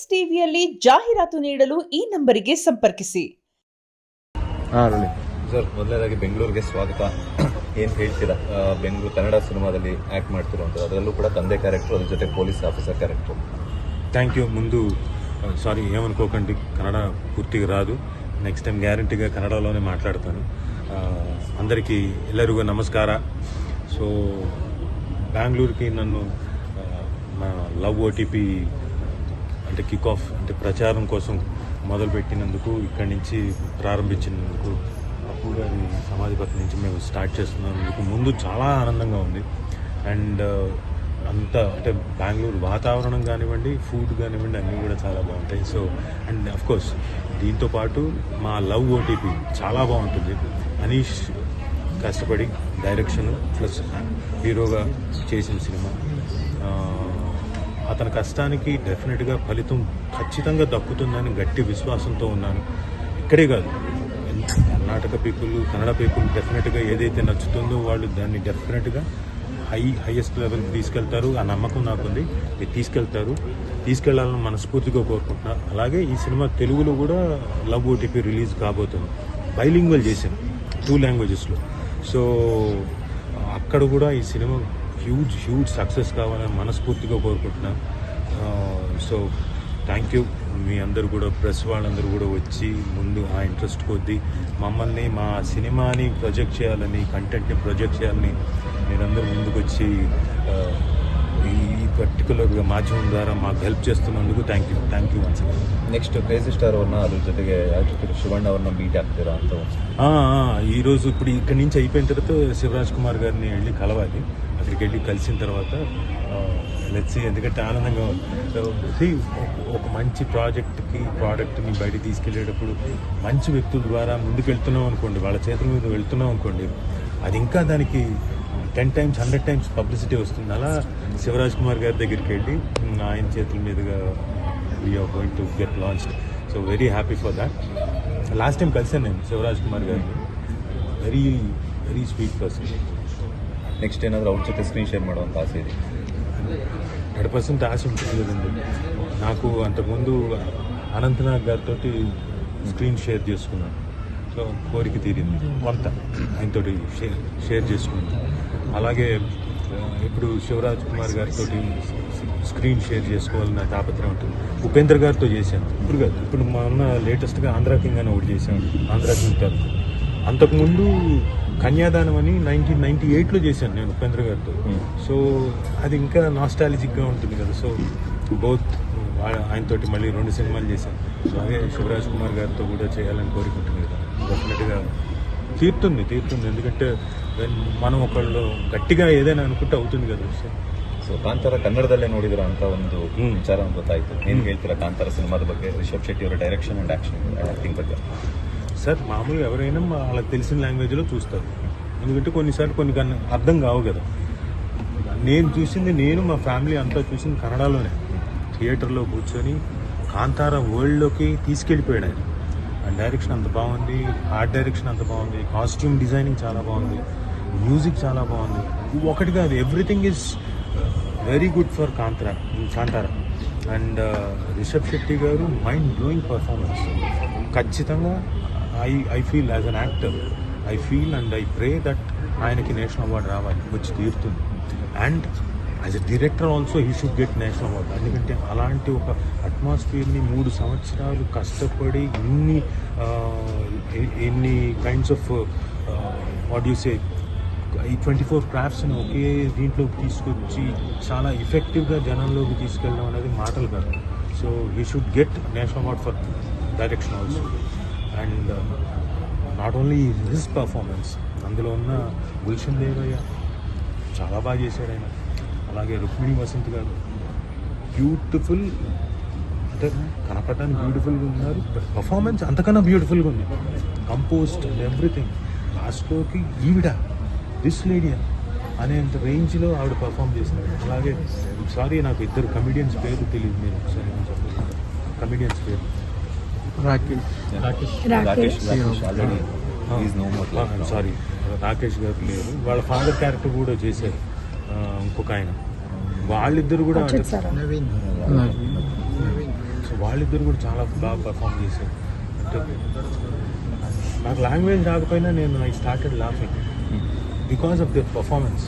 Times ಟಿವಿಯಲ್ಲಿ ಜಾಹೀರಾತು ನೀಡಲು ಈ ನಂಬರಿಗೆ ಸಂಪರ್ಕಿಸಿ. ಸರ್, ಮೊದಲನೇದಾಗಿ ಬೆಂಗಳೂರಿಗೆ ಸ್ವಾಗತ. ಏನು ಹೇಳ್ತೀರಾ? ಬೆಂಗಳೂರು ಕನ್ನಡ ಸಿನಿಮಾದಲ್ಲಿ ಆ್ಯಕ್ಟ್ ಮಾಡ್ತಿರುವಂಥದ್ದು, ಅದರಲ್ಲೂ ಕೂಡ ತಂದೆ ಕ್ಯಾರೆಕ್ಟರ್, ಅದ್ರ ಜೊತೆ police officer character. Thank you. ముందు సారీ ఏమనుకోకండి, కన్నడ పూర్తిగా రాదు. నెక్స్ట్ టైం గ్యారంటీగా కన్నడలోనే మాట్లాడతాను. అందరికీ ಎಲ್ಲರಿಗೂ ನಮಸ್ಕಾರ. సో బెంగళూరుకి నన్ను లవ్ ఓటీపీ అంటే కిక్ ఆఫ్ అంటే ప్రచారం కోసం మొదలుపెట్టినందుకు, ఇక్కడి నుంచి ప్రారంభించినందుకు, అప్పు గారి సమాధి పక్క నుంచి మేము స్టార్ట్ చేస్తున్నందుకు ముందు చాలా ఆనందంగా ఉంది. అండ్ అంత అంటే బెంగళూరు వాతావరణం కానివ్వండి, ఫుడ్ కానివ్వండి, అన్నీ కూడా చాలా బాగుంటాయి. సో అండ్ అఫ్కోర్స్ దీంతోపాటు మా లవ్ ఓటీపీ చాలా బాగుంటుంది. అనీష్ కష్టపడి డైరెక్షన్ ప్లస్ హీరోగా చేసిన సినిమా. అతని కష్టానికి డెఫినెట్గా ఫలితం ఖచ్చితంగా దక్కుతుందని గట్టి విశ్వాసంతో ఉన్నాను. ఇక్కడే కాదు, కర్ణాటక పీపుల్, కన్నడ పీపుల్ డెఫినెట్గా ఏదైతే నచ్చుతుందో వాళ్ళు దాన్ని డెఫినెట్గా హైయెస్ట్ లెవెల్కి తీసుకెళ్తారు. ఆ నమ్మకం నాకుంది. తీసుకెళ్లాలని మనస్ఫూర్తిగా కోరుకుంటున్నా. అలాగే ఈ సినిమా తెలుగులో కూడా లవ్ ఓటీపీ రిలీజ్ కాబోతుంది. బైలింగ్వల్ చేశాను 2 లాంగ్వేజెస్లో. సో అక్కడ కూడా ఈ సినిమా హ్యూజ్ సక్సెస్ కావాలని మనస్ఫూర్తిగా కోరుకుంటున్నాను. So thank you. మీ అందరూ కూడా, ప్రెస్ వాళ్ళందరూ కూడా వచ్చి ముందు ఆ ఇంట్రెస్ట్ కొద్దీ మమ్మల్ని, మా సినిమాని ప్రొజెక్ట్ చేయాలని, కంటెంట్ని ప్రొజెక్ట్ చేయాలని మీరందరూ ముందుకు వచ్చి ఈ ಪರ್ಟಿಕ್ಯುಲರ್గా ಮಾಧ್ಯಮ ద్వారా ಮಾకు ಹೆಲ್ಪ್ చేస్తున్నందుకు thank you once again. Next crazy star ಅವ್ರನ್ನ, ಅದ್ರ ಜೊತೆಗೆ ಶಿವಣ್ಣ ಅವ್ರನ್ನ ಮೀಟ್ ಆಗ್ತೀರಾ ಅಂತ? ఈరోజు ఇప్పుడు ఇక్కడి నుంచి అయిపోయిన తర్వాత శివరాజ్ కుమార్ గారిని వెళ్ళి కలవాలి. అక్కడికి వెళ్ళి కలిసిన తర్వాత లెట్స్ సీ, ఎందుకంటే ఆనందంగా ఉంది. ఒక మంచి ప్రోడక్ట్ని బయటికి తీసుకెళ్ళేటప్పుడు మంచి వ్యక్తుల ద్వారా ముందుకు వెళ్తున్నాం అనుకోండి, వాళ్ళ చేతుల మీద వెళ్తున్నాం అనుకోండి, అది ఇంకా దానికి 10 times 100 times పబ్లిసిటీ వస్తుంది. అలా శివరాజ్ కుమార్ గారి దగ్గరికి వెళ్ళి ఆయన చేతుల మీదుగా we are going to get launched. So very happy for that. Last time కలిసాను నేను శివరాజ్ కుమార్ గారిని. Very sweet person. నెక్స్ట్ ఏనాದರೂ ಅವ್ರ ಜೊತೆ ಸ್ಕ್ರೀನ್ ಶೇರ್ ಮಾಡುವಂಥ ಆಸೆ ಇದೆ? 100% ఆశ ఉంటుంది కదండి. నాకు అంతకుముందు అనంతనాగ్ గారితో స్క్రీన్ షేర్ చేసుకున్నాను. సో కోరిక తీరింది, కొంత ఆయనతోటి షేర్ చేసుకున్నాను. అలాగే ఇప్పుడు శివరాజ్ కుమార్ గారితో స్క్రీన్ షేర్ చేసుకోవాలన్న తాపత్రయం ఉంటుంది. ఉపేంద్ర గారితో చేశాను. ఇప్పుడు మొన్న లేటెస్ట్గా ఆంధ్రా కింగ్ అని ఒకటి చేశాను, ఆంధ్రా కింగ్ తరఫు. అంతకుముందు కన్యాదానం అని 1998లో చేశాను నేను ఉపేంద్ర గారితో. సో అది ఇంకా నాస్టాలజిక్గా ఉంటుంది కదా. సో బోత్ ఆయనతోటి మళ్ళీ 2 సినిమాలు చేశాను. సో అలాగే శివరాజ్ కుమార్ గారితో కూడా చేయాలని కోరుకుంటుంది కదా. డెఫినెట్గా తీరుతుంది. ఎందుకంటే మనం ఒకళ్ళు గట్టిగా ఏదైనా అనుకుంటే అవుతుంది కదా. ಸೊ ಕಾಂತಾರ ಕನ್ನಡದಲ್ಲೇ ನೋಡಿದಿರೋ ಅಂತ ಒಂದು ವಿಚಾರ ಗೊತ್ತಾಯಿತು. ಏನು ಹೇಳ್ತೀರಾ ಕಾಂತಾರ ಸಿನಿಮಾದ ಬಗ್ಗೆ, ರಿಷಬ್ ಶೆಟ್ಟಿ ಅವರ ಡೈರೆಕ್ಷನ್ ಅಂಡ್ యాక్టింగ్ ಬಗ್ಗೆ? సార్, మామూలుగా ఎవరైనా వాళ్ళకి తెలిసిన లాంగ్వేజ్లో చూస్తారు. ఎందుకంటే కొన్నిసార్లు కొన్ని అర్థం కావు కదా. నేను చూసింది, నేను మా ఫ్యామిలీ అంతా చూసింది కన్నడలోనే. థియేటర్లో కూర్చొని కాంతార వరల్డ్లోకి తీసుకెళ్ళిపోయాడు ఆయన. అండ్ డైరెక్షన్ అంత బాగుంది, ఆర్ట్ డైరెక్షన్ అంత బాగుంది, కాస్ట్యూమ్ డిజైనింగ్ చాలా బాగుంది, మ్యూజిక్ చాలా బాగుంది. ఒకటి కాదు, everything is very good for Kantara. And Rishab Shetty గారు మైండ్ బ్లోయింగ్ పర్ఫార్మెన్స్. ఖచ్చితంగా I feel as an actor, I feel and I pray that ఆయనకి నేషనల్ అవార్డు రావాలి, వచ్చి తీరుతుంది. And as a director also he should get national award. ఎందుకంటే అలాంటి ఒక అట్మాస్ఫియర్ని 3 సంవత్సరాలు కష్టపడి ఎన్ని kinds of what you say, ఈ 24 క్రాఫ్ట్స్ని ఒకే దీంట్లోకి తీసుకొచ్చి చాలా ఎఫెక్టివ్గా జనంలోకి తీసుకెళ్ళడం అనేది మాటలు కాదు. So he should get national award for direction also. And not only his performance, అందులో ఉన్న గుల్షన్ దేవయ్య చాలా బాగా చేశాడు ఆయన. అలాగే రుక్మిణి వసంత్ గారు బ్యూటిఫుల్, అంటే కనపడటానికి బ్యూటిఫుల్గా ఉన్నారు, పర్ఫార్మెన్స్ అంతకన్నా బ్యూటిఫుల్గా ఉంది. Composed and everything. లాస్ట్లోకి ఈవిడ దిస్ లేడీ అనేంత రేంజ్లో ఆవిడ పర్ఫామ్ చేసినారు. అలాగే సారీ, నాకు 2 కమిడియన్స్ పేరు తెలియదు, నేను ఒకసారి చెప్పాను. కమిడియన్స్ పేరు సారీ, రాకేష్ గారు లేరు. వాళ్ళ ఫాదర్ క్యారెక్టర్ కూడా చేశారు ఇంకొక ఆయన. వాళ్ళిద్దరు కూడా వాళ్ళిద్దరు కూడా చాలా బాగా పర్ఫామ్ చేశారు. అంటే నాకు లాంగ్వేజ్ రాకపోయినా నేను I started laughing because of the performance.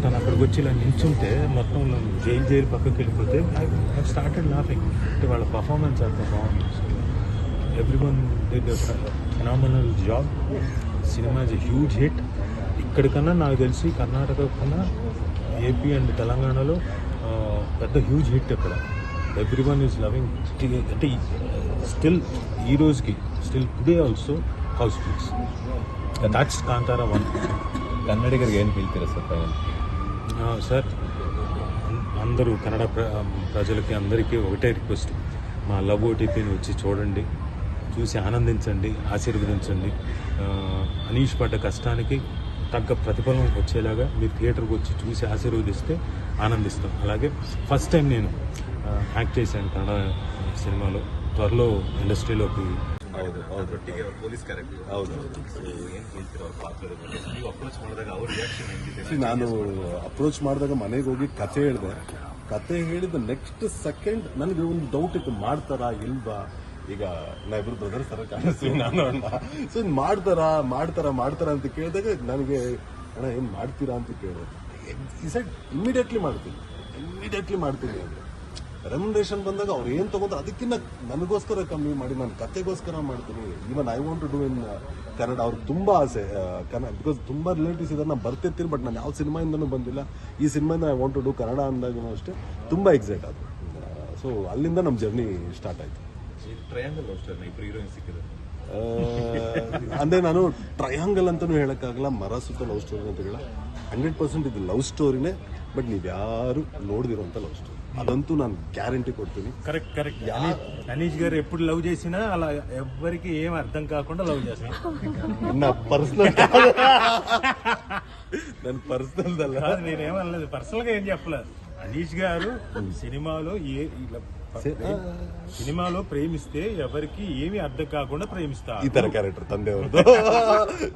తను అక్కడికి వచ్చి ఇలా నిల్చుంటే మొత్తం జైలు పక్కకి వెళ్ళిపోతే ఐ స్టార్టెడ్ లాఫింగ్. అంటే వాళ్ళ పర్ఫార్మెన్స్ అంత బాగుంది. So everyone did phenomenal job. Cinema is a huge hit. ఇక్కడికన్నా నాకు తెలిసి కర్ణాటక కన్నా ఏపీ అండ్ తెలంగాణలో పెద్ద హ్యూజ్ హిట్ అక్కడ. Everyone is loving. అంటే స్టిల్ ఈ రోజుకి still today also housefuls. That's Kantara 1. ಕನ್ನಡಿಗರಿಗೆ ಏನು ಹೇಳ್ತೀರಾ ಸರ್ ಫೈನಲ್? సార్ అందరూ కన్నడ ప్రజలకి అందరికీ ఒకటే రిక్వెస్ట్, మా లవ్ ఓటీపీని వచ్చి చూడండి, చూసి ఆనందించండి, ఆశీర్వదించండి. అనీష్ పడ్డ కష్టానికి తగ్గ ప్రతిఫలం వచ్చేలాగా మీరు థియేటర్కి వచ్చి చూసి ఆశీర్వదిస్తే ఆనందిస్తాం. అలాగే ఫస్ట్ టైం నేను యాక్ట్ చేశాను కన్నడ సినిమాలో. త్వరలో ఇండస్ట్రీలోకి ಹೌದು ಒಟ್ಟಿಗೆ ಅವ್ರ ಪೊಲೀಸ್ ಕ್ಯಾರೆಕ್ಟರ್. ಹೌದು. ಸೊ ಏನು ಹೇಳ್ತೀರಾ ಅವ್ರ ಪಾತ್ರದ ಬಗ್ಗೆ? ನೀವು ಅಪ್ರೋಚ್ ಮಾಡಿದಾಗ ಅವ್ರ ರಿಯಾಕ್ಷನ್ ಹೆಂಗಿದೆ? ನಾನು ಅಪ್ರೋಚ್ ಮಾಡಿದಾಗ ಮನೆಗೆ ಹೋಗಿ ಕತೆ ಹೇಳಿದ ನೆಕ್ಸ್ಟ್ ಸೆಕೆಂಡ್ ನನಗೆ ಒಂದು ಡೌಟ್ ಇತ್ತು, ಮಾಡ್ತಾರಾ ಇಲ್ವಾ. ಈಗ ನಾ ಇಬ್ರು ಬ್ರದರ್ಸ್ ತರ ಕಾಣಿಸ್ತೀವಿ ನಾನು ಅಣ್ಣ. ಸೊ ಮಾಡ್ತಾರಾ ಅಂತ ಕೇಳಿದಾಗ ನನಗೆ ಅಣ್ಣ ಏನ್ ಮಾಡ್ತೀರಾ ಅಂತ ಕೇಳಿದೆ. ಈ ಸೈಡ್ ಇಮಿಡಿಯೇಟ್ಲಿ ಮಾಡ್ತೀನಿ ಅಂದ್ರೆ ರೆಮ್ಯುನರೇಷನ್ ಬಂದಾಗ ಅವ್ರು ಏನ್ ತಗೊಂಡ್ರೆ ಅದಕ್ಕಿಂತ ನನಗೋಸ್ಕರ ಕಮ್ಮಿ ಮಾಡಿ ನಾನು ಕತೆಗೋಸ್ಕರ ಮಾಡ್ತೀನಿ. Even I want to do in Kannada. ಅವ್ರಿಗೆ ತುಂಬಾ ಆಸೆ ಬಿಕಾಸ್ ತುಂಬಾ ರಿಲೇಟಿವ್ಸ್ ಇದ್ದಾರೆ. ನಾನು ಬರ್ತಿರ್ತೀನಿ, ಬಟ್ ನಾನು ಯಾವ ಸಿನಿಮಾಯಿಂದನೂ ಬಂದಿಲ್ಲ. ಈ ಸಿನಿಮಾಯಿಂದ I want to do Kannada ಅಂದಾಗೂ ಅಷ್ಟೇ ತುಂಬಾ ಎಕ್ಸೈಟ್ ಆದ್ರು. ಸೊ ಅಲ್ಲಿಂದ ನಮ್ಮ ಜರ್ನಿ ಸ್ಟಾರ್ಟ್ ಆಯ್ತು. ಟ್ರಯಾಂಗಲ್ ಲವ್ ಸ್ಟೋರಿ ಇಬ್ರು ಹೀರೋಯಿನ್ ಸಿಕ್ಕಿದ್ರು. ಅಂದ್ರೆ ನಾನು ಟ್ರಯಾಂಗಲ್ ಅಂತಾನೂ ಹೇಳಕ್ಕಾಗಲ್ಲ, ಮರ ಸುತ್ತ ಲವ್ ಸ್ಟೋರಿ ಅಂತ ಹೇಳ. 100% ಇದು ಲವ್ ಸ್ಟೋರಿನೇ, ಬಟ್ ನೀವ್ಯಾರು ನೋಡ್ದಿರೋಂಥ ಲವ್ ಸ್ಟೋರಿ అదంతా ನಾನು గ్యారంటీ కొడుతుంది. కరెక్ట్. అనీష్ గారు ఎప్పుడు లవ్ చేసినా అలా ఎవ్వరికి ఏం అర్థం కాకుండా లవ్ చేస్తాను. నా పర్సనల్ నేను పర్సనల్ నేనేమనలేదు, పర్సనల్ గా ఏం చెప్పలేదు. అనీష్ గారు సినిమాలో ప్రేమిస్తే ఎవరికి ఏమి అర్థం కాకుండా ప్రేమిస్తారు. ಈ ತರ ಕ್ಯಾರೆಕ್ಟರ್ ತಂದೆಯವ್ರದ್ದು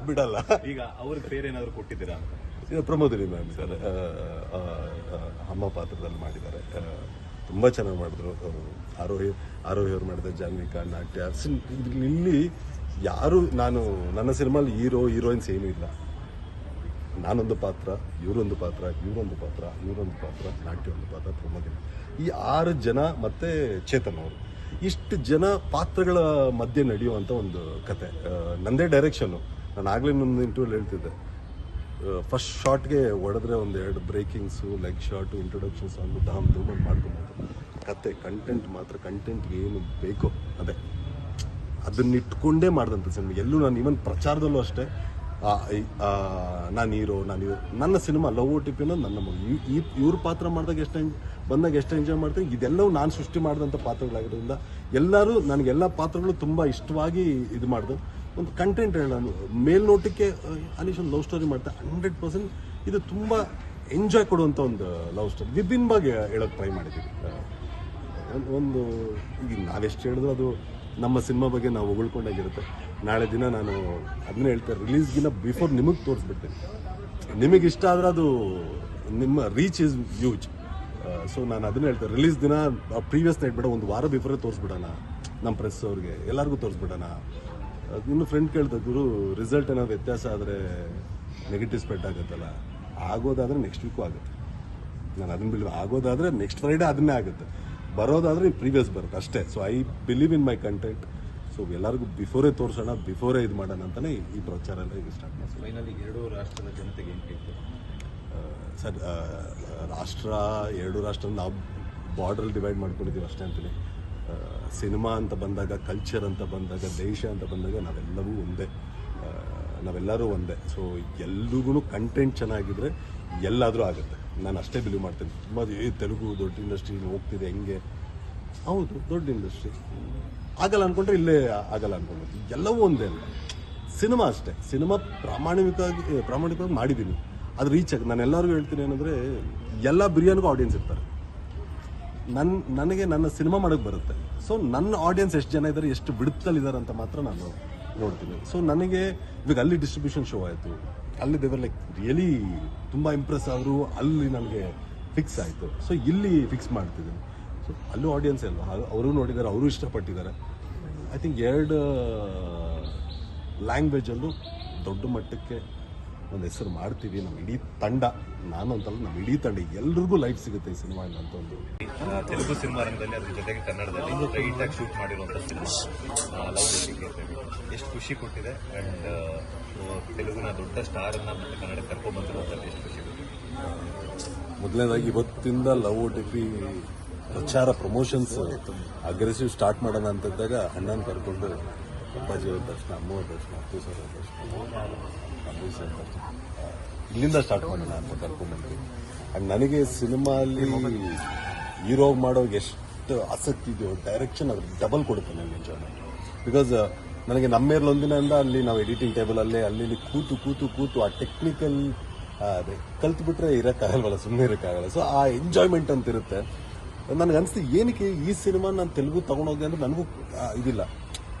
ಬಿಡಲ್ಲ. ಈಗ ಅವ್ರಿಗೆ ಬೇರೆ ಏನಾದ್ರು ಕೊಟ್ಟಿದ್ದೀರಾ? ಪ್ರಮೋದಿನಿ ಮ್ಯಾಮ್ ಸರ್ ಅಮ್ಮ ಪಾತ್ರದಲ್ಲಿ ಮಾಡಿದ್ದಾರೆ. ತುಂಬಾ ಚೆನ್ನಾಗಿ ಮಾಡಿದ್ರು. ಆರೋಹಿ ಅವ್ರು ಮಾಡಿದ ಜಾನ್ವಿಕಾ ನಾಟ್ಯ. ಇಲ್ಲಿ ಯಾರು ನನ್ನ ಸಿನಿಮಾಲಿ ಹೀರೋಯಿನ್ಸ್ ಏನೂ ಇಲ್ಲ. ನಾನೊಂದು ಪಾತ್ರ, ಇವರೊಂದು ಪಾತ್ರ, ನಾಟ್ಯ ಒಂದು ಪಾತ್ರ, ಪ್ರಮೋದಿನಿ. ಈ 6 ಜನ ಮತ್ತೆ ಚೇತನ್ ಅವರು, ಇಷ್ಟು ಜನ ಪಾತ್ರಗಳ ಮಧ್ಯೆ ನಡೆಯುವಂತ ಒಂದು ಕತೆ. ನಂದೇ ಡೈರೆಕ್ಷನ್ನು. ನಾನು ಆಗ್ಲೇ ಒಂದು ಇಂಟರ್ವ್ಯೂ ಹೇಳ್ತಿದ್ದೆ, ಫಸ್ಟ್ ಶಾರ್ಟ್ಗೆ ಹೊಡೆದ್ರೆ 1-2 breakings, leg short, introduction song, ಧಾಮ್ ಧೂಮ್ ಅಂತ ಮಾಡ್ಕೊಬೋದು. ಕತೆ ಕಂಟೆಂಟ್ ಏನು ಬೇಕೋ ಅದೇ ಅದನ್ನಿಟ್ಕೊಂಡೇ ಮಾಡಿದಂಥ ಸಿನಿಮಾ. ಎಲ್ಲೂ ನಾನು ಈವನ್ ಪ್ರಚಾರದಲ್ಲೂ ಅಷ್ಟೇ ನಾನು ಹೀರೋ ನನ್ನ ಸಿನಿಮಾ ಲವ್ OTP ಅನ್ನೋದು ನನ್ನ ಮಗು. ಇವ್ರ ಪಾತ್ರ ಮಾಡಿದಾಗ ಎಷ್ಟು ಎಂಜಾಯ್ ಮಾಡ್ತೀನಿ. ಇದೆಲ್ಲವೂ ನಾನು ಸೃಷ್ಟಿ ಮಾಡಿದಂಥ ಪಾತ್ರಗಳಾಗಿರೋದ್ರಿಂದ ಎಲ್ಲರೂ ನನಗೆಲ್ಲ ಪಾತ್ರಗಳು ತುಂಬ ಇಷ್ಟವಾಗಿ ಇದು ಮಾಡಿದ್ರು. ಒಂದು ಕಂಟೆಂಟ್ ನಾನು ಮೇಲ್ನೋಟಕ್ಕೆ ಅನೀಶ್ ಒಂದು ಲವ್ ಸ್ಟೋರಿ ಮಾಡ್ತಾ 100% ಇದು ತುಂಬ ಎಂಜಾಯ್ ಕೊಡುವಂಥ ಒಂದು ಲವ್ ಸ್ಟೋರಿ. ವಿಭಿನ್ನವಾಗಿ ಹೇಳೋಕ್ಕೆ ಟ್ರೈ ಮಾಡಿದ್ದೀವಿ. ಒಂದು ಈಗ ನಾವೆಷ್ಟು ಹೇಳಿದ್ರು ಅದು ನಮ್ಮ ಸಿನಿಮಾ ಬಗ್ಗೆ ನಾವು ಹೊಗಳ್ಕೊಂಡಾಗಿರುತ್ತೆ. ನಾಳೆ ದಿನ ನಾನು ಅದನ್ನೇ ಹೇಳ್ತಾರೆ, ರಿಲೀಸ್ಗಿನ್ನ ಬಿಫೋರ್ ನಿಮಗೆ ತೋರಿಸ್ಬಿಡ್ತೀನಿ. ನಿಮಗೆ ಇಷ್ಟ ಆದರೆ ಅದು ನಿಮ್ಮ ರೀಚ್ ಈಸ್ ಹ್ಯೂಜ್. ಸೊ ನಾನು ಅದನ್ನೇ ಹೇಳ್ತಾರೆ, ರಿಲೀಸ್ ದಿನ ಪ್ರೀವಿಯಸ್ ನೈಟ್ ಬೇಡ, ಒಂದು ವಾರ ಬಿಫೋರೇ ತೋರಿಸ್ಬಿಡೋಣ ನಮ್ಮ ಪ್ರೆಸ್ ಅವ್ರಿಗೆ ಎಲ್ಲರಿಗೂ ತೋರಿಸ್ಬಿಡೋಣ. ಇನ್ನು ಫ್ರೆಂಡ್ ಕೇಳ್ತಿದ್ರು, ರಿಸಲ್ಟ್ ಏನಾದ್ರು ವ್ಯತ್ಯಾಸ ಆದರೆ ನೆಗೆಟಿವ್ ಸ್ಪ್ರೆಡ್ ಆಗುತ್ತಲ್ಲ, ಆಗೋದಾದರೆ ನೆಕ್ಸ್ಟ್ ವೀಕು ಆಗುತ್ತೆ. ನಾನು ಅದನ್ನ ಬಿಲ್ ಆಗೋದಾದರೆ ನೆಕ್ಸ್ಟ್ ಫ್ರೈಡೇ ಅದನ್ನೇ ಆಗುತ್ತೆ, ಬರೋದಾದರೆ ಪ್ರೀವಿಯಸ್ ಬರುತ್ತೆ ಅಷ್ಟೇ. So I believe in my content. So ಎಲ್ಲರಿಗೂ ಬಿಫೋರೇ ತೋರಿಸೋಣ, ಬಿಫೋರೇ ಇದು ಮಾಡೋಣ ಅಂತಲೇ ಈ ಪ್ರಚಾರ ಎಲ್ಲ ಈಗ ಸ್ಟಾರ್ಟ್ ಮಾಡ್ತೀವಿ. ಫೈನಲಿ 2 ರಾಷ್ಟ್ರದ ಜನತೆಗೆ ಏನು ಹೇಳ್ತೀವಿ ಸರ್? ಎರಡು ರಾಷ್ಟ್ರ ನಾವು ಬಾರ್ಡ್ರಲ್ಲಿ ಡಿವೈಡ್ ಮಾಡ್ಕೊಂಡಿದ್ದೀವಿ ಅಷ್ಟೇ ಅಂತೀನಿ. ಸಿನಿಮಾ ಅಂತ ಬಂದಾಗ, ಕಲ್ಚರ್ ಅಂತ ಬಂದಾಗ, ದೇಶ ಅಂತ ಬಂದಾಗ ನಾವೆಲ್ಲರೂ ಒಂದೇ. ಸೊ ಎಲ್ರಿಗೂ ಕಂಟೆಂಟ್ ಚೆನ್ನಾಗಿದ್ರೆ ಎಲ್ಲಾದರೂ ಆಗುತ್ತೆ. ನಾನು ಅಷ್ಟೇ ಬಿಲೀವ್ ಮಾಡ್ತೀನಿ. ತುಂಬ ತೆಲುಗು ದೊಡ್ಡ ಇಂಡಸ್ಟ್ರಿ ಹೋಗ್ತಿದೆ ಹೆಂಗೆ, ಹೌದು ದೊಡ್ಡ ಇಂಡಸ್ಟ್ರಿ ಆಗಲ್ಲ ಅಂದ್ಕೊಂಡ್ರೆ ಇಲ್ಲೇ ಆಗಲ್ಲ ಅಂದ್ಕೊಂಡ್ರೆ ಎಲ್ಲವೂ ಒಂದೇ ಅಲ್ಲ. ಸಿನಿಮಾ ಅಷ್ಟೇ. ಸಿನಿಮಾ ಪ್ರಾಮಾಣಿಕವಾಗಿ ಮಾಡಿದ್ದೀನಿ, ಅದು ರೀಚ್ ಆಗಿ. ನಾನು ಎಲ್ಲರಿಗೂ ಹೇಳ್ತೀನಿ ಏನಂದರೆ, ಎಲ್ಲ ಬಿರಿಯಾನಿಗೂ ಆಡಿಯನ್ಸ್ ಇರ್ತಾರೆ. ನನಗೆ ನನ್ನ ಸಿನಿಮಾ ಮಾಡೋಕ್ಕೆ ಬರುತ್ತೆ. ಸೊ ನನ್ನ ಆಡಿಯನ್ಸ್ ಎಷ್ಟು ಜನ ಇದ್ದಾರೆ, ಎಷ್ಟು ಬಿಡುತ್ತಲ್ಲಿದ್ದಾರೆ ಅಂತ ಮಾತ್ರ ನಾನು ನೋಡ್ತೀನಿ. ಸೊ ನನಗೆ ಇವಾಗ ಅಲ್ಲಿ ಡಿಸ್ಟ್ರಿಬ್ಯೂಷನ್ ಶೋ ಆಯಿತು, ಅಲ್ಲಿ ದೇವರ್ ಲೈಕ್ ರಿಯಲಿ ತುಂಬ ಇಂಪ್ರೆಸ್ ಆದರು, ಅಲ್ಲಿ ನನಗೆ ಫಿಕ್ಸ್ ಆಯಿತು. ಸೊ ಇಲ್ಲಿ ಫಿಕ್ಸ್ ಮಾಡ್ತಿದ್ದೀನಿ. ಸೊ ಅಲ್ಲೂ ಆಡಿಯನ್ಸ್ ಅಲ್ವಾ, ಅವರು ನೋಡಿದ್ದಾರೆ, ಅವರು ಇಷ್ಟಪಟ್ಟಿದ್ದಾರೆ. ಐ ಥಿಂಕ್ 2 ಲ್ಯಾಂಗ್ವೇಜಲ್ಲೂ ದೊಡ್ಡ ಮಟ್ಟಕ್ಕೆ ಒಂದು ಹೆಸರು ಮಾಡ್ತೀವಿ. ನಮ್ಮ ಇಡೀ ತಂಡ, ನಾನು ಅಂತಲ್ಲ, ನಮ್ಮ ಇಡೀ ತಂಡ ಎಲ್ರಿಗೂ ಲೈಫ್ ಸಿಗುತ್ತೆ ಈ ಸಿನಿಮಾ ಅಂತ ಒಂದು. ತೆಲುಗು ಸಿನಿಮಾ ರಂಗದಲ್ಲಿ ಅದ್ರ ಜೊತೆಗೆ ಕನ್ನಡದಲ್ಲಿ ಸ್ಟ್ರೈಟ್ ಆಗಿ ಶೂಟ್ ಮಾಡಿರುವಂಥ ಸಿನಿಮಾ ಲವ್ ಎಷ್ಟು ಖುಷಿ ಕೊಟ್ಟಿದೆ. ಆ್ಯಂಡ್ ತೆಲುಗಿನ ದೊಡ್ಡ ಸ್ಟಾರನ್ನ ಮತ್ತೆ ಕನ್ನಡ ಕರ್ಕೊಂಡ್ಬಂದಿರುವಂಥದ್ದು ಎಷ್ಟು ಖುಷಿ ಕೊಟ್ಟಿದೆ. ಮೊದಲನೇದಾಗಿ ಇವತ್ತಿಂದ ಲವ್ OTP ಪ್ರಚಾರ ಪ್ರಮೋಷನ್ಸ್ ಅಗ್ರೆಸಿವ್ ಸ್ಟಾರ್ಟ್ ಮಾಡೋಣ ಅಂತಿದ್ದಾಗ ಅಣ್ಣನ ಕರ್ಕೊಂಡು ಅಪ್ಪಾಜಿ ಅವ್ರ ದರ್ಶನ, ಅಮ್ಮ ಅವ್ರ ದರ್ಶನ, ಅಪ್ಪು ಸರ್ ಅವ್ರ ದರ್ಶನ, ಅಬ್ಬು ಸರ್ ದರ್ಶನ, ಇಲ್ಲಿಂದ ಸ್ಟಾರ್ಟ್ ಮಾಡೋಣ ಅಂತ ಕರ್ಕೊಂಡ್ಬಂದ್ವಿ. ಆ್ಯಂಡ್ ನನಗೆ ಸಿನಿಮಾ ಅಲ್ಲಿ ಹೀರೋ ಮಾಡೋಕೆ ಎಷ್ಟು ಆಸಕ್ತಿ ಇದೆಯೋ ಡೈರೆಕ್ಷನ್ ಅದ್ರ ಡಬಲ್ ಕೊಡುತ್ತೆ ನನಗೆ ಎಂಜಾಯ್ಮೆಂಟ್. ಬಿಕಾಸ್ ನನಗೆ ನಮ್ಮೇರ್ಲೊಂದಿನಿಂದ ಅಲ್ಲಿ ನಾವು ಎಡಿಟಿಂಗ್ ಟೇಬಲ್ ಅಲ್ಲೇ ಅಲ್ಲಿ ಕೂತು ಆ ಟೆಕ್ನಿಕಲ್ ಅದೇ ಕಲ್ತ್ಬಿಟ್ರೆ ಇರೋಕ್ಕಾಗಲ್ವಲ್ಲ, ಸುಮ್ಮನೆ ಇರೋಕ್ಕಾಗಲ್ಲ. ಸೊ ಆ ಎಂಜಾಯ್ಮೆಂಟ್ ಅಂತ ಇರುತ್ತೆ. ನನಗೆ ಅನಿಸ್ತು ಏನಕ್ಕೆ ಈ ಸಿನಿಮಾ ನಾನು ತೆಲುಗು ತೊಗೊಂಡೋಗಿ ಅಂದರೆ ನನಗೂ ಇದಿಲ್ಲ.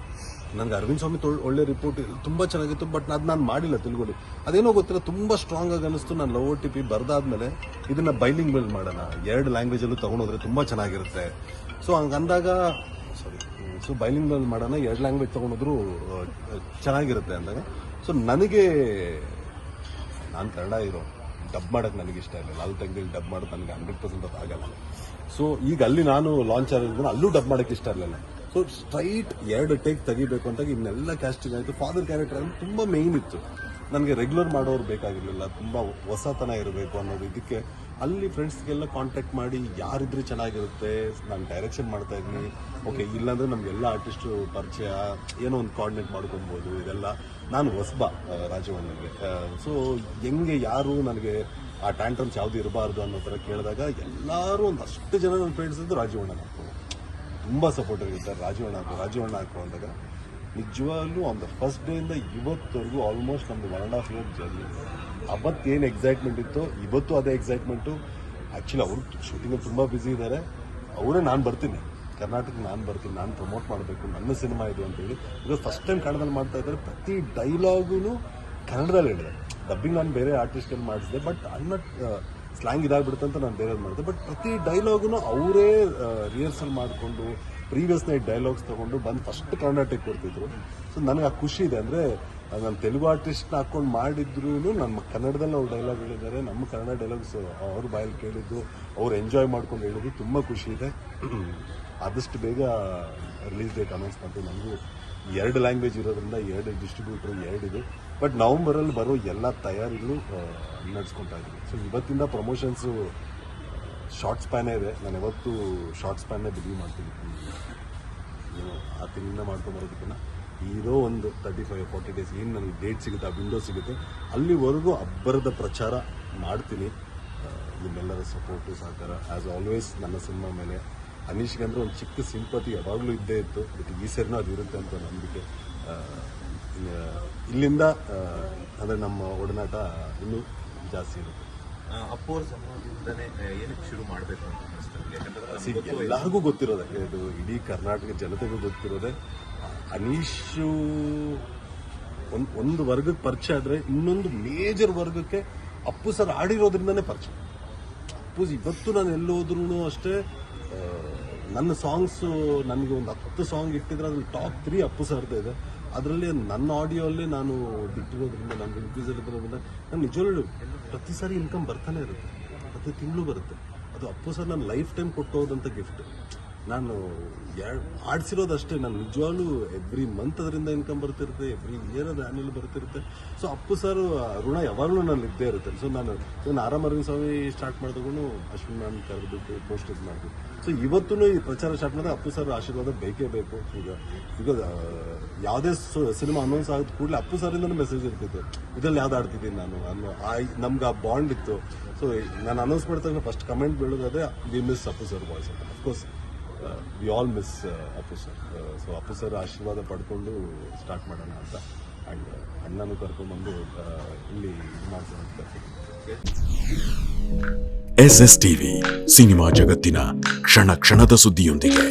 ನನಗೆ ಅರವಿಂದ್ ಸ್ವಾಮಿ ಒಳ್ಳೆ ರಿಪೋರ್ಟ್ ತುಂಬ ಚೆನ್ನಾಗಿತ್ತು, ಬಟ್ ಅದು ನಾನು ಮಾಡಿಲ್ಲ ತೆಲುಗುಲಿ. ಅದೇನೋ ಗೊತ್ತಿಲ್ಲ, ತುಂಬ ಸ್ಟ್ರಾಂಗ್ ಆಗಿ ಅನಿಸ್ತು. ನಾನು ಲವ್ OTP ಬರೆದಾದ್ಮೇಲೆ ಇದನ್ನ ಬೈಲಿಂಗ್ ಮೇಲೆ ಮಾಡೋಣ, 2 ಲ್ಯಾಂಗ್ವೇಜಲ್ಲೂ ತೊಗೊಂಡೋದ್ರೆ ತುಂಬ ಚೆನ್ನಾಗಿರುತ್ತೆ. ಸೊ ಹಂಗಂದಾಗ ಸೊ ಬೈಲಿಂಗ್ ಮೇಲೆ ಮಾಡೋಣ, 2 ಲ್ಯಾಂಗ್ವೇಜ್ ತೊಗೊಂಡೋದ್ರು ಚೆನ್ನಾಗಿರುತ್ತೆ ಅಂದಾಗ. ಸೊ ನನಗೆ ನಾನು ಕನ್ನಡ ಹೀರೋ ಡಬ್ ಮಾಡೋಕ್ಕೆ ನನಗೆ ಇಷ್ಟ ಇಲ್ಲ. ಲಾಲ್ ತಂಗಿಲಿ ಡಬ್ ಮಾಡೋದು ನನಗೆ 100% ಅದು ಆಗಲ್ಲ. ಸೊ ಈಗ ಅಲ್ಲಿ ನಾನು ಲಾಂಚ್ ಆಗಿದ್ದೀನಿ, ಅಲ್ಲೂ ಡಬ್ ಮಾಡೋಕ್ಕೆ ಇಷ್ಟ ಇರಲಿಲ್ಲ. ಸೊ ಸ್ಟ್ರೈಟ್ 2 ಟೇಕ್ ತೆಗಿಬೇಕು ಅಂತ ಇನ್ನೆಲ್ಲ ಕ್ಯಾಸ್ಟಿಂಗ್ ಆಯಿತು. ಫಾದರ್ ಕ್ಯಾರೆಕ್ಟರ್ ಅಲ್ಲಿ ತುಂಬ ಮೇಯ್ನ್ ಇತ್ತು. ನನಗೆ ರೆಗ್ಯುಲರ್ ಮಾಡೋರು ಬೇಕಾಗಿರಲಿಲ್ಲ, ತುಂಬ ಹೊಸತನ ಇರಬೇಕು ಅನ್ನೋದು. ಇದಕ್ಕೆ ಅಲ್ಲಿ ಫ್ರೆಂಡ್ಸ್ಗೆಲ್ಲ ಕಾಂಟ್ಯಾಕ್ಟ್ ಮಾಡಿ ಯಾರಿದ್ರೆ ಚೆನ್ನಾಗಿರುತ್ತೆ, ನಾನು ಡೈರೆಕ್ಷನ್ ಮಾಡ್ತಾ ಇದ್ದೀನಿ, ಓಕೆ ಇಲ್ಲಾಂದರೆ ನಮಗೆಲ್ಲ ಆರ್ಟಿಸ್ಟು ಪರಿಚಯ, ಏನೋ ಒಂದು ಕೋಆರ್ಡಿನೇಟ್ ಮಾಡ್ಕೊಬೋದು. ಇದೆಲ್ಲ ನಾನು ಹೊಸಬ ರಾಜವಣ್ಣನಿಗೆ. ಸೊ ಹೆಂಗೆ ಯಾರು ನನಗೆ ಆ ಟ್ಯಾಂಟ್ರಮ್ಸ್ ಯಾವುದು ಇರಬಾರ್ದು ಅನ್ನೋ ಥರ ಕೇಳಿದಾಗ ಎಲ್ಲರೂ ಒಂದಷ್ಟು ಜನ ನನ್ನ ಫ್ರೆಂಡ್ಸ್ ಇದ್ದು ರಾಜವಣ್ಣನ ಹಾಕೋ ತುಂಬ ಸಪೋರ್ಟಿವ್ ಇರ್ತಾರೆ. ರಾಜವಣ್ಣ ಹಾಕೋ ಅಂದಾಗ ನಿಜವಾಗ್ಲೂ ಆನ್ ದ ಫಸ್ಟ್ ಡೇಯಿಂದ ಇವತ್ತವರೆಗೂ ಆಲ್ಮೋಸ್ಟ್ ನಮ್ಮದು 1.5 year ಜರ್ನಿ. ಅವತ್ತೇನು ಎಕ್ಸೈಟ್ಮೆಂಟ್ ಇತ್ತು ಇವತ್ತು ಅದೇ ಎಕ್ಸೈಟ್ಮೆಂಟು. ಆ್ಯಕ್ಚುಲಿ ಅವರು ಶೂಟಿಂಗಲ್ಲಿ ತುಂಬ ಬ್ಯುಸಿ ಇದ್ದಾರೆ. ಅವರೇ ನಾನು ಬರ್ತೀನಿ ಕರ್ನಾಟಕಕ್ಕೆ, ನಾನು ಪ್ರಮೋಟ್ ಮಾಡಬೇಕು, ನನ್ನ ಸಿನಿಮಾ ಇದು ಅಂತೇಳಿ. ಬಿಕಾಸ್ ಫಸ್ಟ್ ಟೈಮ್ ಕನ್ನಡದಲ್ಲಿ ಮಾಡ್ತಾ ಇದ್ದಾರೆ. ಪ್ರತಿ ಡೈಲಾಗು ಕನ್ನಡದಲ್ಲಿ ಹೇಳಿದೆ. ಡಬ್ಬಿಂಗ್ ನಾನು ಬೇರೆ ಆರ್ಟಿಸ್ಟಲ್ಲಿ ಮಾಡಿಸಿದೆ, ಬಟ್ ಅನ್ನ ಸ್ಲ್ಯಾಂಗ್ ಇದಾಗ್ಬಿಡುತ್ತೆ ಅಂತ ನಾನು ಬೇರೆದು ಮಾಡಿದೆ. ಬಟ್ ಪ್ರತಿ ಡೈಲಾಗು ಅವರೇ ರಿಹರ್ಸಲ್ ಮಾಡಿಕೊಂಡು ಪ್ರೀವಿಯಸ್ ನೈಟ್ ಡೈಲಾಗ್ಸ್ ತೊಗೊಂಡು ಬಂದು ಫಸ್ಟ್ ಕರ್ನಾಟಕಕ್ಕೆ ಕೊಡ್ತಿದ್ರು. ಸೊ ನನಗೆ ಆ ಖುಷಿ ಇದೆ. ಅಂದರೆ ನಾನು ತೆಲುಗು ಆರ್ಟಿಸ್ಟ್ನ ಹಾಕ್ಕೊಂಡು ಮಾಡಿದ್ರು ನಮ್ಮ ಕನ್ನಡದಲ್ಲಿ ಅವ್ರು ಡೈಲಾಗ್ ಹೇಳಿದ್ದಾರೆ. ನಮ್ಮ ಕನ್ನಡ ಡೈಲಾಗ್ಸ್ ಅವ್ರ ಬಾಯಲ್ಲಿ ಕೇಳಿದ್ದು, ಅವ್ರು ಎಂಜಾಯ್ ಮಾಡ್ಕೊಂಡು ಹೇಳಿದ್ದು ತುಂಬ ಖುಷಿ ಇದೆ. ಆದಷ್ಟು ಬೇಗ ರಿಲೀಸ್ ಡೇಟ್ ಅನೌನ್ಸ್ ಮಾಡ್ತೀವಿ. ನನಗೂ 2 ಲ್ಯಾಂಗ್ವೇಜ್ ಇರೋದ್ರಿಂದ 2 ಡಿಸ್ಟ್ರಿಬ್ಯೂಟ್ರು 2 ಇದು. ಬಟ್ ನವಂಬರಲ್ಲಿ ಬರೋ ಎಲ್ಲ ತಯಾರಿಗಳು ನಡೆಸ್ಕೊತಾ ಇದ್ದೀವಿ. ಸೊ ಇವತ್ತಿಂದ ಪ್ರಮೋಷನ್ಸು ಶಾರ್ಟ್ ಸ್ಪ್ಯಾನೇ ಇದೆ. ನಾನು ಯಾವತ್ತೂ ಶಾರ್ಟ್ ಸ್ಪ್ಯಾನ್ನೇ ಬಿಲೀವ್ ಮಾಡ್ತೀನಿ. ಆ ತಿಂಗಳಿಂದ ಮಾಡ್ಕೊಂಬರೋದಕ್ಕಿಂತ ಇರೋ ಒಂದು 35-40 ಡೇಸ್ ಏನು ನನಗೆ ಡೇಟ್ ಸಿಗುತ್ತೆ, ಆ ವಿಂಡೋ ಸಿಗುತ್ತೆ, ಅಲ್ಲಿವರೆಗೂ ಅಬ್ಬರದ ಪ್ರಚಾರ ಮಾಡ್ತೀನಿ. ನಿಮ್ಮೆಲ್ಲರ ಸಪೋರ್ಟು ಸಹಕಾರ ಆ್ಯಸ್ ಆಲ್ವೇಸ್ ನನ್ನ ಸಿನಿಮಾ ಮೇಲೆ. ಅನೀಶ್ಗೆ ಅಂದರೆ ಒಂದು ಚಿಕ್ಕ ಸಿಂಪತಿ ಯಾವಾಗಲೂ ಇದ್ದೇ ಇತ್ತು. ಬಟ್ ಈ ಸರಿನೂ ಅದು ಇರುತ್ತೆ ಅಂತ ನಂಬಿಕೆ. ಇಲ್ಲಿಂದ ಅಂದರೆ ನಮ್ಮ ಒಡನಾಟ ಇನ್ನೂ ಜಾಸ್ತಿ ಇರುತ್ತೆ. ಅಪ್ಪು ಅವ್ರ ಸಮಾಜದಿಂದನೇ ಏನಕ್ಕೆ ಶುರು ಮಾಡಬೇಕು ಅಂತ ಅನಿಸ್ತದೆ? ಎಲ್ಲರಿಗೂ ಗೊತ್ತಿರೋದೆ, ಇದು ಇಡೀ ಕರ್ನಾಟಕ ಜನತೆಗೂ ಗೊತ್ತಿರೋದೆ. ಅನೀಶು ಒಂದು ವರ್ಗಕ್ಕೆ ಪರಿಚಯ ಆದರೆ ಇನ್ನೊಂದು ಮೇಜರ್ ವರ್ಗಕ್ಕೆ ಅಪ್ಪು ಸರ್ ಆಡಿರೋದ್ರಿಂದನೇ ಪರಿಚಯ. ಅಪ್ಪು ಇವತ್ತು ನಾನು ಎಲ್ಲೋದ್ರೂ ಅಷ್ಟೇ, ನನ್ನ ಸಾಂಗ್ಸು ನನಗೆ ಒಂದು 10 ಸಾಂಗ್ ಇಟ್ಟಿದ್ರೆ ಅದ್ರಲ್ಲಿ ಟಾಪ್ 3 ಅಪ್ಪು ಸರ್ದೇ ಇದೆ. ಅದರಲ್ಲಿ ನನ್ನ ಆಡಿಯೋಲ್ಲಿ ನಾನು ಬಿಟ್ಟಿರೋದ್ರಿಂದ, ನಾನು ರಿಲೀಸ್ ಇರೋದ್ರಿಂದ ನಾನು ನಿಜವಾಗ್ಲೂ ಪ್ರತಿ ಸಾರಿ ಇನ್ಕಮ್ ಬರ್ತಾನೆ ಇರುತ್ತೆ. ಪ್ರತಿ ತಿಂಗಳು ಬರುತ್ತೆ. ಅದು ಅಪ್ಪು ಸರ್ ನನ್ನ ಲೈಫ್ ಟೈಮ್ ಕೊಟ್ಟೋದಂಥ ಗಿಫ್ಟ್. ನಾನು ಆಡಿಸಿರೋದಷ್ಟೇ, ನಾನು ನಿಜವಾಗ್ಲೂ ಎವ್ರಿ ಮಂತ್ ಅದರಿಂದ ಇನ್ಕಮ್ ಬರ್ತಿರುತ್ತೆ, ಎವ್ರಿ ಇಯರ್ ಅದು ಆ್ಯನ್ಯಲ್ ಬರ್ತಿರುತ್ತೆ. ಸೊ ಅಪ್ಪು ಸರ್ ಋಣ ಯಾವಾಗಲೂ ನಾನು ಇದ್ದೇ ಇರುತ್ತೆ. ಸೊ ನಾನು ಅರವಿಂದ್ ಸ್ವಾಮಿ ಸ್ಟಾರ್ಟ್ ಮಾಡಿದಾಗೂ ಅಶ್ವಿನ್ ಮ್ಯಾಮ್ ಕರೆದ್ಬಿಟ್ಟು ಪೋಸ್ಟ್ ಇದು ಮಾಡಿದ್ವಿ. ಸೊ ಇವತ್ತೂ ಈ ಪ್ರಚಾರ ಸ್ಟಾರ್ಟ್ ಮಾಡಿದ್ರೆ ಅಪ್ಪು ಸರ್ ಆಶೀರ್ವಾದ ಬೇಕೇ ಬೇಕು. ಈಗ ಯಾವುದೇ ಸಿನಿಮಾ ಅನೌನ್ಸ್ ಆದ ಕೂಡಲೇ ಅಪ್ಪು ಸರಿಂದನೂ ಮೆಸೇಜ್ ಇರ್ತಿತ್ತು, ಇದರಲ್ಲಿ ಯಾವ್ದು ಆಡ್ತಿದ್ದೀನಿ ನಾನು ಅನ್ನೋ ನಮ್ಗೆ ಆ ಬಾಂಡ್ ಇತ್ತು. ಸೊ ನಾನು ಅನೌನ್ಸ್ ಮಾಡಿದಾಗ ಫಸ್ಟ್ ಕಮೆಂಟ್ ಬೀಳೋದಾದ್ರೆ we miss Appu sir voice ಅಂತ. Of course we all miss Appu sir. So Appu sir ಆಶೀರ್ವಾದ ಪಡ್ಕೊಂಡು ಸ್ಟಾರ್ಟ್ ಮಾಡೋಣ ಅಂತ. ಆ್ಯಂಡ್ ಅಣ್ಣನೂ ಕರ್ಕೊಂಡ್ಬಂದು ಇಲ್ಲಿ ಮಾಡ್ಸೋಣ ಅಂತ. SS TV ಸಿನಿಮಾ ಜಗತ್ತಿನ ಕ್ಷಣ ಕ್ಷಣದ ಸುದ್ದಿಯೊಂದಿಗೆ.